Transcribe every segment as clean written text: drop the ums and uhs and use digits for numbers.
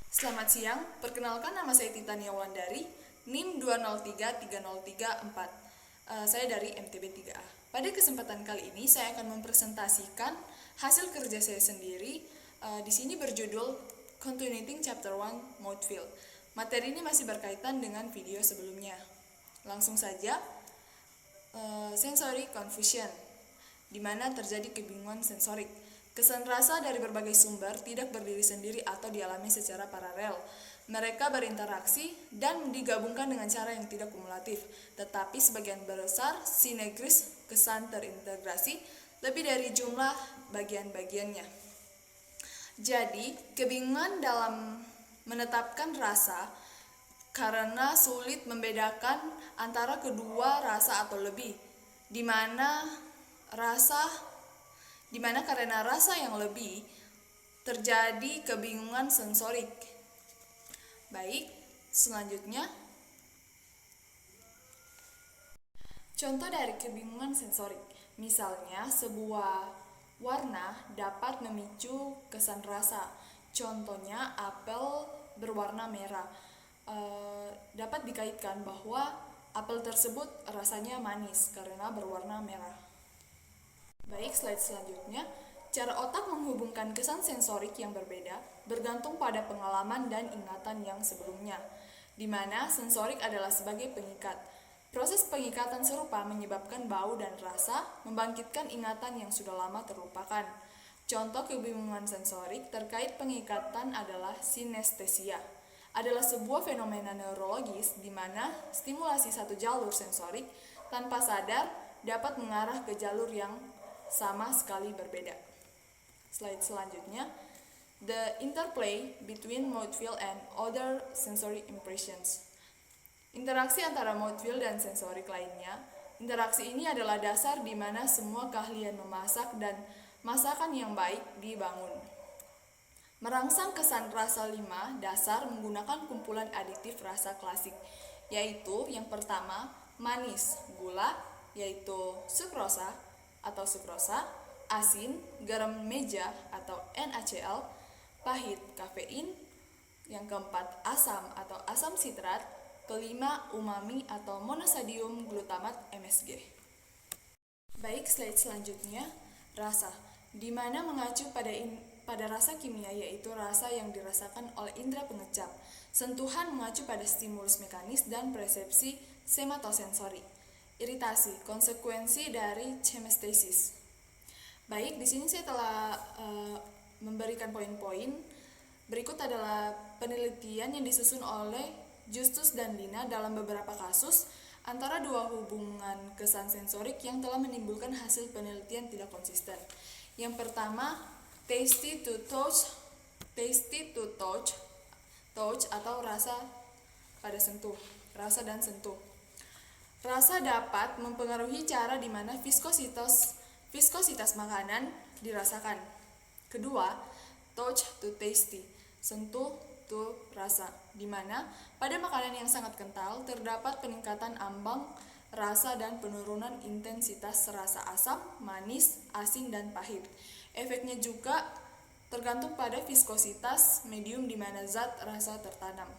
Selamat siang, perkenalkan nama saya Titania Wandari, NIM 2033034. Saya dari MTB 3A. Pada kesempatan kali ini saya akan mempresentasikan hasil kerja saya sendiri. Di sini berjudul Continuing Chapter 1 Mode Field. Materi ini masih berkaitan dengan video sebelumnya. Langsung saja, sensory confusion, di mana terjadi kebingungan sensorik. Kesan rasa dari berbagai sumber tidak berdiri sendiri atau dialami secara paralel. Mereka berinteraksi dan digabungkan dengan cara yang tidak kumulatif, tetapi sebagian besar sinergis kesan terintegrasi lebih dari jumlah bagian-bagiannya. Jadi, kebingungan dalam menetapkan rasa karena sulit membedakan antara kedua rasa atau lebih, di mana karena rasa yang lebih terjadi kebingungan sensorik. Baik, selanjutnya contoh dari kebingungan sensorik. Misalnya, sebuah warna dapat memicu kesan rasa. Contohnya, apel berwarna merah. Dapat dikaitkan bahwa apel tersebut rasanya manis karena berwarna merah. Baik, slide selanjutnya. Cara otak menghubungkan kesan sensorik yang berbeda bergantung pada pengalaman dan ingatan yang sebelumnya, di mana sensorik adalah sebagai pengikat. Proses pengikatan serupa menyebabkan bau dan rasa membangkitkan ingatan yang sudah lama terlupakan. Contoh kebingungan sensorik terkait pengikatan adalah sinestesia. Adalah sebuah fenomena neurologis di mana stimulasi satu jalur sensorik tanpa sadar dapat mengarah ke jalur yang sama sekali berbeda. Slide selanjutnya, the interplay between mode field and other sensory impressions. Interaksi antara mode field dan sensorik lainnya. Interaksi ini adalah dasar di mana semua keahlian memasak dan masakan yang baik dibangun. Merangsang kesan rasa 5 dasar menggunakan kumpulan aditif rasa klasik, yaitu yang pertama manis, gula, yaitu sukrosa atau sukrosa, asin, garam meja atau NaCl, pahit, kafein, yang keempat asam atau asam sitrat, kelima umami atau monosodium glutamat MSG. Baik, slide selanjutnya, rasa, di mana mengacu pada rasa kimia, yaitu rasa yang dirasakan oleh indera pengecap. Sentuhan mengacu pada stimulus mekanis dan persepsi sematosensori. Iritasi, konsekuensi dari chemestesis. Baik, di sini saya telah memberikan poin-poin. Berikut adalah penelitian yang disusun oleh Justus dan Lina dalam beberapa kasus antara dua hubungan kesan sensorik yang telah menimbulkan hasil penelitian tidak konsisten. Yang pertama, tasty to touch atau rasa pada sentuh, rasa dan sentuh. Rasa dapat mempengaruhi cara di mana viskositas makanan dirasakan. Kedua, touch to tasty, sentuh to rasa, di mana pada makanan yang sangat kental terdapat peningkatan ambang rasa dan penurunan intensitas rasa asam, manis, asin, dan pahit. Efeknya juga tergantung pada viskositas medium di mana zat rasa tertanam.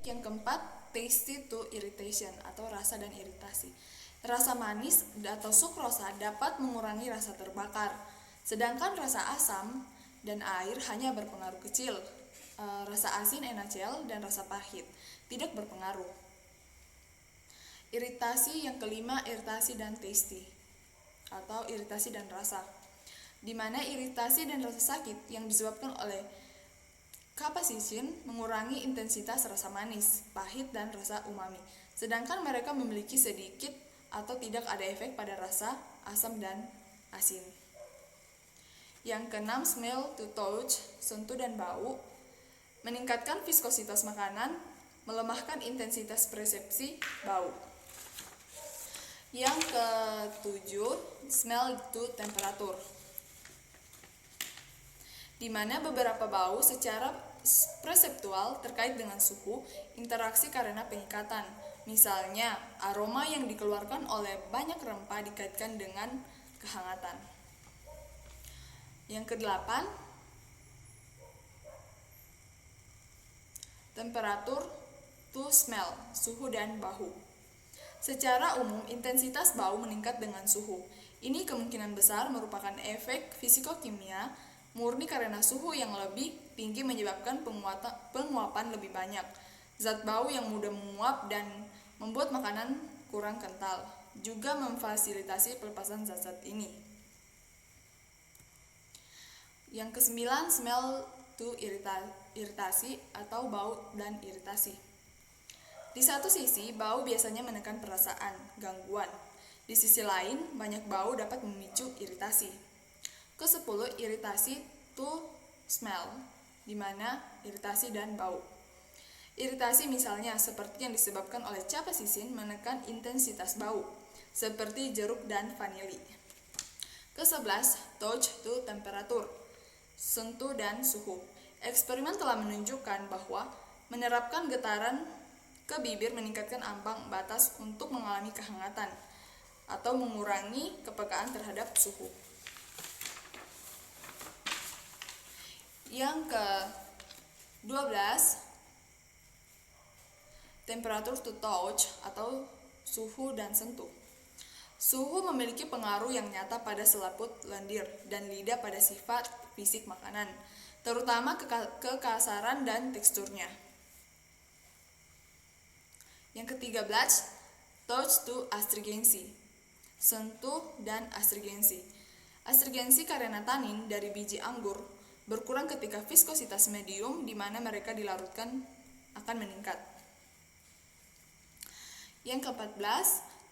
Yang keempat, tasty to irritation atau rasa dan iritasi. Rasa manis atau sukrosa dapat mengurangi rasa terbakar, sedangkan rasa asam dan air hanya berpengaruh kecil. Rasa asin NaCl dan rasa pahit tidak berpengaruh. Iritasi yang kelima, iritasi dan tasty atau iritasi dan rasa, di mana iritasi dan rasa sakit yang disebabkan oleh capsaicin mengurangi intensitas rasa manis, pahit, dan rasa umami, sedangkan mereka memiliki sedikit atau tidak ada efek pada rasa asam dan asin. Yang keenam, smell to touch, sentuh dan bau, meningkatkan viskositas makanan, melemahkan intensitas persepsi bau. Yang ketujuh, smell to temperature, di mana beberapa bau secara perseptual terkait dengan suhu, interaksi karena pengikatan. Misalnya, aroma yang dikeluarkan oleh banyak rempah dikaitkan dengan kehangatan. Yang kedelapan, temperatur to smell, suhu dan bau. Secara umum, intensitas bau meningkat dengan suhu. Ini kemungkinan besar merupakan efek fisikokimia murni karena suhu yang lebih tinggi menyebabkan penguapan lebih banyak. Zat bau yang mudah menguap dan membuat makanan kurang kental, juga memfasilitasi pelepasan zat-zat ini. Yang kesembilan, smell to iritasi atau bau dan iritasi. Di satu sisi, bau biasanya menekan perasaan, gangguan. Di sisi lain, banyak bau dapat memicu iritasi. Ke-10, iritasi to smell, di mana iritasi dan bau. Iritasi misalnya seperti yang disebabkan oleh capsaicin menekan intensitas bau, seperti jeruk dan vanili. Ke-11, touch to temperatur, sentuh dan suhu. Eksperimen telah menunjukkan bahwa menerapkan getaran ke bibir meningkatkan ambang batas untuk mengalami kehangatan atau mengurangi kepekaan terhadap suhu. Yang ke-12, temperatur to touch atau suhu dan sentuh. Suhu memiliki pengaruh yang nyata pada selaput lendir dan lidah pada sifat fisik makanan, terutama kekasaran dan teksturnya. Yang ke-13, touch to astringency, sentuh dan astringency. Astringency karena tanin dari biji anggur berkurang ketika viskositas medium di mana mereka dilarutkan akan meningkat. Yang ke-14,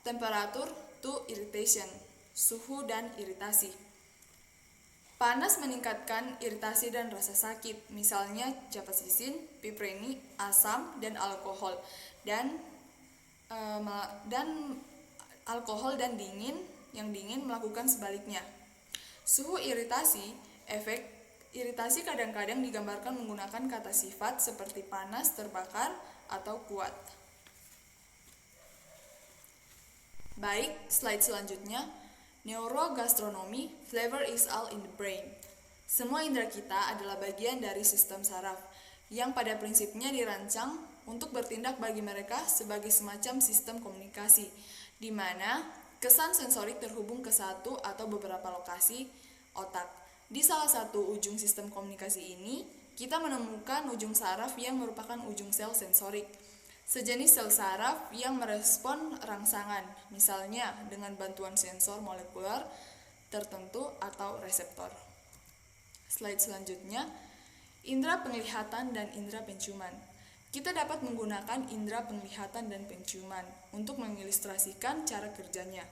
temperatur to irritation, suhu dan iritasi. Panas meningkatkan iritasi dan rasa sakit, misalnya capsaicin, piperine, asam, dan alkohol. Dan alkohol dan yang dingin melakukan sebaliknya. Suhu iritasi, efek iritasi kadang-kadang digambarkan menggunakan kata sifat seperti panas, terbakar, atau kuat. Baik, slide selanjutnya. Neurogastronomy, flavor is all in the brain. Semua indera kita adalah bagian dari sistem saraf, yang pada prinsipnya dirancang untuk bertindak bagi mereka sebagai semacam sistem komunikasi, di mana kesan sensorik terhubung ke satu atau beberapa lokasi otak. Di salah satu ujung sistem komunikasi ini, kita menemukan ujung saraf yang merupakan ujung sel sensorik, sejenis sel saraf yang merespon rangsangan, misalnya dengan bantuan sensor molekuler tertentu atau reseptor. Slide selanjutnya, indera penglihatan dan indera penciuman. Kita dapat menggunakan indera penglihatan dan penciuman untuk mengilustrasikan cara kerjanya.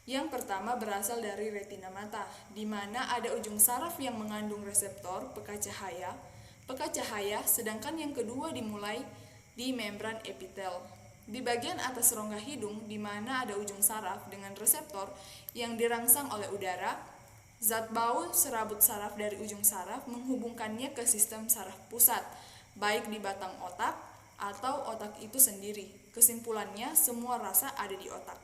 Yang pertama berasal dari retina mata, di mana ada ujung saraf yang mengandung reseptor pekat cahaya, sedangkan yang kedua dimulai di membran epitel. Di bagian atas rongga hidung, di mana ada ujung saraf dengan reseptor yang dirangsang oleh udara, zat bau serabut saraf dari ujung saraf menghubungkannya ke sistem saraf pusat, baik di batang otak atau otak itu sendiri. Kesimpulannya, semua rasa ada di otak.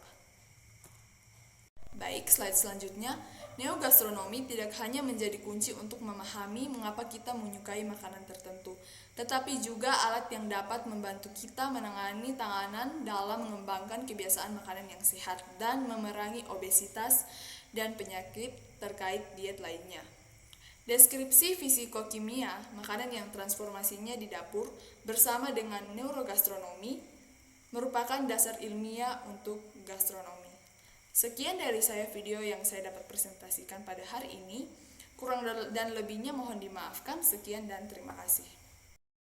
Baik, slide selanjutnya. Neogastronomi tidak hanya menjadi kunci untuk memahami mengapa kita menyukai makanan tertentu, tetapi juga alat yang dapat membantu kita menangani tanganan dalam mengembangkan kebiasaan makanan yang sehat dan memerangi obesitas dan penyakit terkait diet lainnya. Deskripsi fisikokimia makanan yang transformasinya di dapur bersama dengan neurogastronomi merupakan dasar ilmiah untuk gastronomi. Sekian dari saya video yang saya dapat presentasikan pada hari ini. Kurang dan lebihnya mohon dimaafkan. Sekian dan terima kasih.